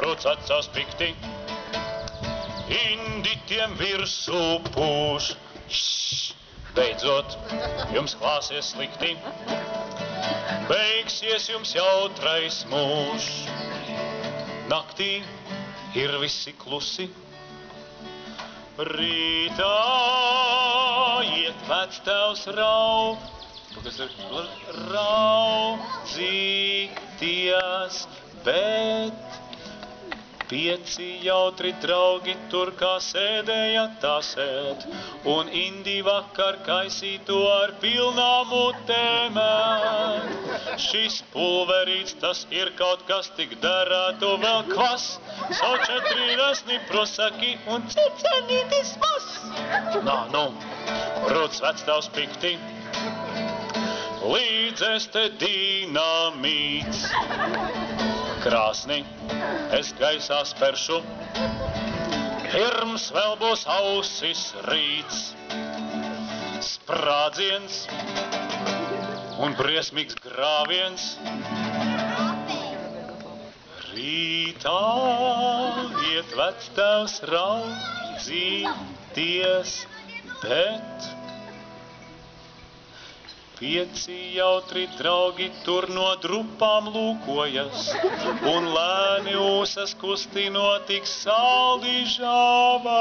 brūc vecās pikti, inditiem virsū pūš. Beidzot, jums klāsies slikti, beigsies jums jautrais mūžs. Naktī ir visi klusi, rītā iet vectēvs raudzīties, bet 5 jautri draugi tur kā sēdēja tā sēd, un Indi vakar kaisīto ar pilnām mutēm ēd. Šis pulverīts, tas ir kaut kas tik derētu vēl kvas, savu 4 resni prosaki un cicenītis mas. Nā, nu, brūc vectēvs pikti, līdzēs te dinamīts. Krāsni es gaisā speršu, pirms vēl būs ausis rīts. Sprādziens un briesmīgs grāviens. Rītā iet vectēvs raudzīties, bet 5 jautri draugi tur no drupām lūkojas, un lēni ūsas kustinot tik saldi žāvājas.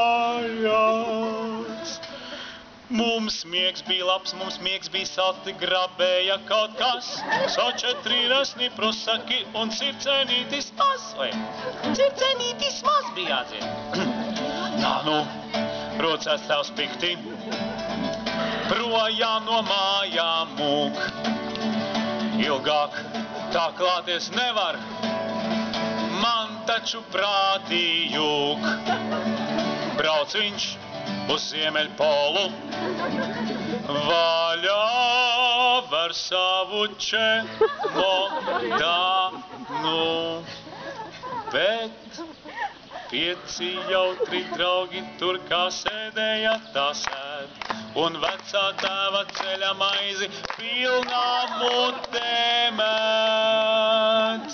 Mums miegs bija labs, mums miegs bija salti, grabēja kaut kas, savu 4 resni prosaki un circenītis mas, vai circenītis mas bija jādzien. Nā, nu, brūc vectēvs pikti, projām no mājām mūk. Ilgāk tā klāties nevar, man taču prātī jūk. Brauc viņš uz Ziemeļpolu, vaļā var savu čemodānu, bet 5 jautri draugi tur kā sēdēja tā sēd, un vecā tēva ceļa maizi pilnā mutēm ēd.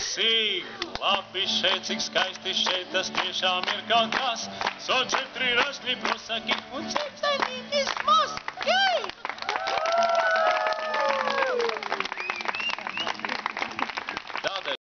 Cik labi šeit, cik skaisti šeit, tas tiešām ir kaut kas, savu 4 resni prosaki un cicenītis mas.